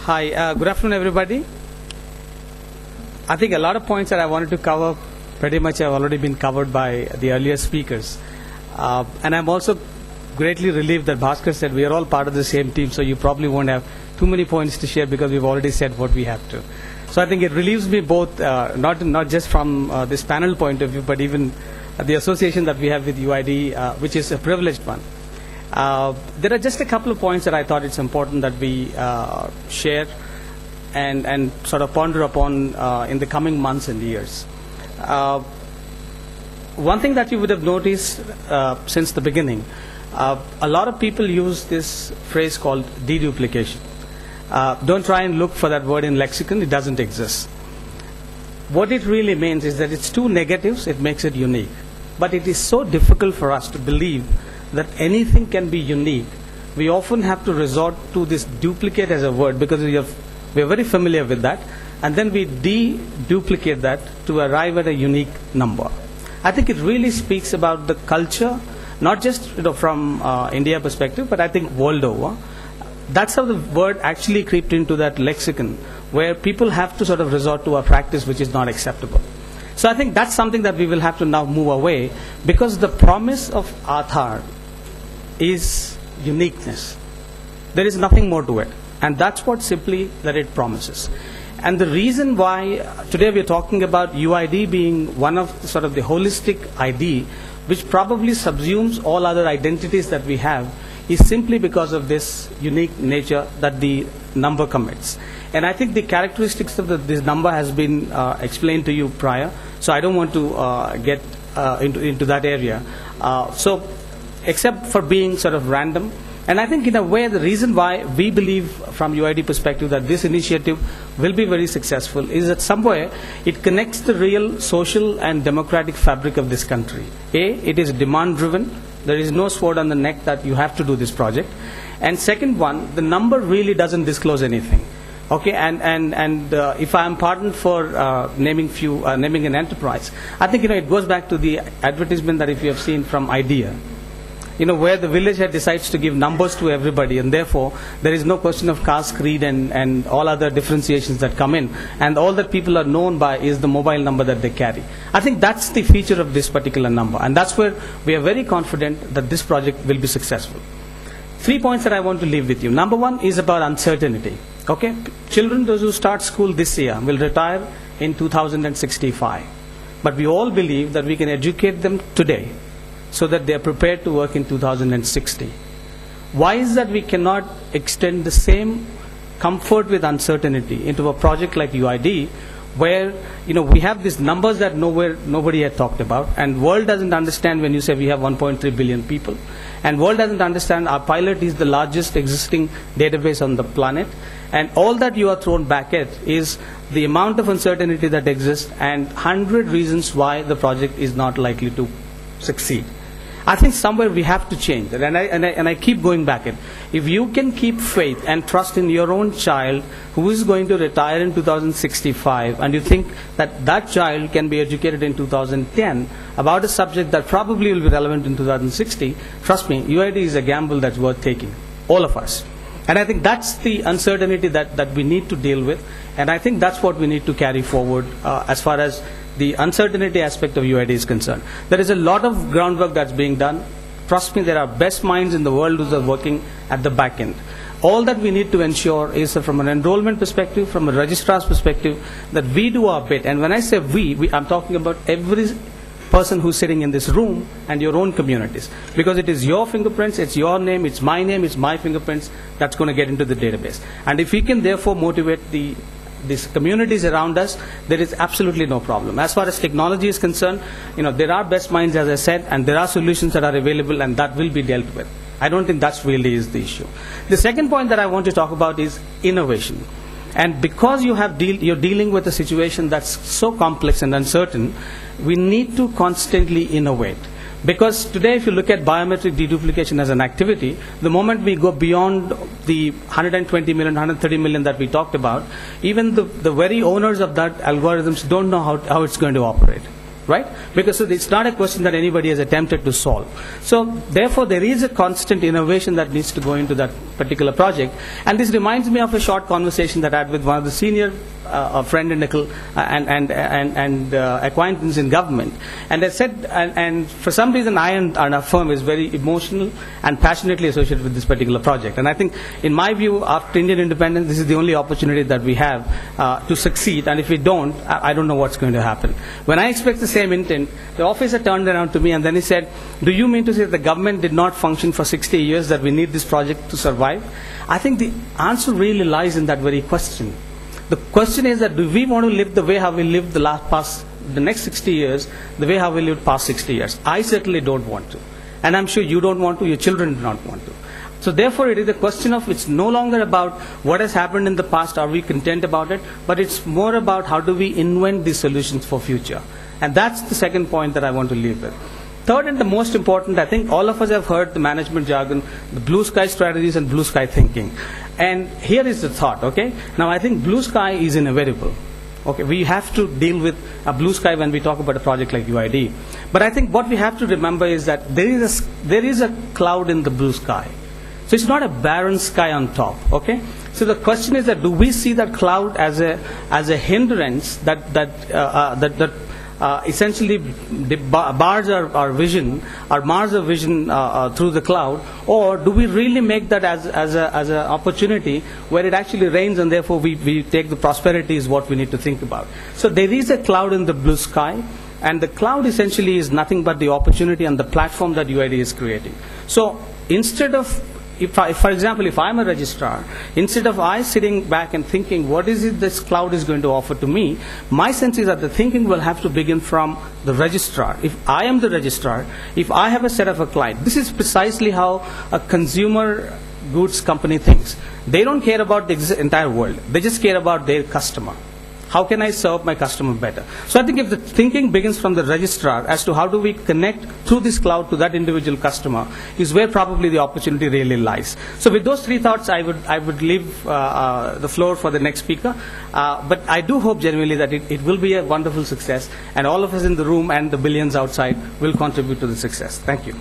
Hi, good afternoon, everybody. I think a lot of points that I wanted to cover pretty much have already been covered by the earlier speakers. And I'm also greatly relieved that Bhaskar said we are all part of the same team, so you probably won't have too many points to share because we've already said what we have to. So I think it relieves me both, not just from this panel point of view, but even the association that we have with UID, which is a privileged one. There are just a couple of points that I thought it's important that we share and sort of ponder upon in the coming months and years. One thing that you would have noticed since the beginning, a lot of people use this phrase called deduplication. Don't try and look for that word in lexicon, it doesn't exist. What it really means is that it's two negatives, it makes it unique. But it is so difficult for us to believe that anything can be unique. We often have to resort to this duplicate as a word because we are very familiar with that, and then we de-duplicate that to arrive at a unique number. I think it really speaks about the culture, not just from India perspective, but I think world over. That's how the word actually crept into that lexicon, where people have to sort of resort to a practice which is not acceptable. So I think that's something that we will have to now move away, because the promise of Aadhaar is uniqueness. There is nothing more to it. And that's what simply that it promises. And the reason why today we are talking about UID being one of the, sort of the holistic ID, which probably subsumes all other identities that we have, is simply because of this unique nature that the number commits. And I think the characteristics of this number has been explained to you prior, so I don't want to get into that area. So, except for being sort of random, and I think in a way the reason why we believe from UID perspective that this initiative will be very successful is that somewhere it connects the real social and democratic fabric of this country. It is demand driven. There is no sword on the neck that you have to do this project. And second one, the number really doesn't disclose anything. Okay, and if I am pardoned for naming an enterprise, I think it goes back to the advertisement that if you have seen from IDEA, where the village head decides to give numbers to everybody, and therefore there is no question of caste, creed, and all other differentiations that come in, and all that people are known by is the mobile number that they carry. I think that's the feature of this particular number, and that's where we are very confident that this project will be successful. 3 points that I want to leave with you. Number one is about uncertainty. Okay, children, those who start school this year, will retire in 2065. But we all believe that we can educate them today so that they are prepared to work in 2060. Why is that we cannot extend the same comfort with uncertainty into a project like UID, where we have these numbers that nobody had talked about, and world doesn't understand when you say we have 1.3 billion people, and world doesn't understand our pilot is the largest existing database on the planet, and all that you are thrown back at is the amount of uncertainty that exists and 100 reasons why the project is not likely to succeed. I think somewhere we have to change that, and I keep going back at. If you can keep faith and trust in your own child who is going to retire in 2065, and you think that that child can be educated in 2010 about a subject that probably will be relevant in 2060, trust me, UID is a gamble that's worth taking, all of us. And I think that's the uncertainty that we need to deal with, and I think that's what we need to carry forward as far as the uncertainty aspect of UID is concerned. There is a lot of groundwork that's being done. Trust me, there are best minds in the world who are working at the back end. All that we need to ensure is that from an enrollment perspective, from a registrar's perspective, that we do our bit. And when I say we, I'm talking about every person who's sitting in this room and your own communities. Because it is your fingerprints, it's your name, it's my fingerprints that's going to get into the database. And if we can therefore motivate these communities around us, there is absolutely no problem. As far as technology is concerned, there are best minds, as I said, and there are solutions that are available, and that will be dealt with. I don't think that's really is the issue. The second point that I want to talk about is innovation. And because you're dealing with a situation that's so complex and uncertain, we need to constantly innovate. Because today, if you look at biometric deduplication as an activity, the moment we go beyond the 120 million, 130 million that we talked about, even the very owners of that algorithms don't know how it's going to operate. right? Because it's not a question that anybody has attempted to solve. So therefore, there is a constant innovation that needs to go into that particular project. And this reminds me of a short conversation that I had with one of the senior friend and acquaintance in government. And I said, and for some reason, I and our firm is very emotional and passionately associated with this particular project. And I think, in my view, after Indian independence, this is the only opportunity that we have to succeed. And if we don't, I don't know what's going to happen. When I expressed the same intent, the officer turned around to me and then he said, do you mean to say that the government did not function for 60 years, that we need this project to survive? I think the answer really lies in that very question. The question is that do we want to live the way how we lived the next 60 years, the way how we lived past 60 years? I certainly don't want to. And I'm sure you don't want to, your children do not want to. So therefore, it is a question of, it's no longer about what has happened in the past, are we content about it, but it's more about how do we invent these solutions for future. And that's the second point that I want to leave with. Third and the most important, I think all of us have heard the management jargon, the blue sky strategies and blue sky thinking. And here is the thought, okay? Now, I think blue sky is inevitable. Okay, we have to deal with a blue sky when we talk about a project like UID. But I think what we have to remember is that there is a cloud in the blue sky. So it's not a barren sky on top, okay? So the question is that do we see that cloud as a hindrance that essentially bars our vision, or mars our vision through the cloud, or do we really make that as an opportunity where it actually rains and therefore we take the prosperity is what we need to think about. So there is a cloud in the blue sky, and the cloud essentially is nothing but the opportunity and the platform that UID is creating. So instead of, for example, if I'm a registrar, instead of I sitting back and thinking, what is it this cloud is going to offer to me, my sense is that the thinking will have to begin from the registrar. If I am the registrar, if I have a set of a client, this is precisely how a consumer goods company thinks. They don't care about the entire world. They just care about their customer. How can I serve my customer better? So I think if the thinking begins from the registrar as to how do we connect through this cloud to that individual customer is where probably the opportunity really lies. So with those three thoughts, I would leave the floor for the next speaker. But I do hope genuinely that it will be a wonderful success, and all of us in the room and the billions outside will contribute to the success. Thank you.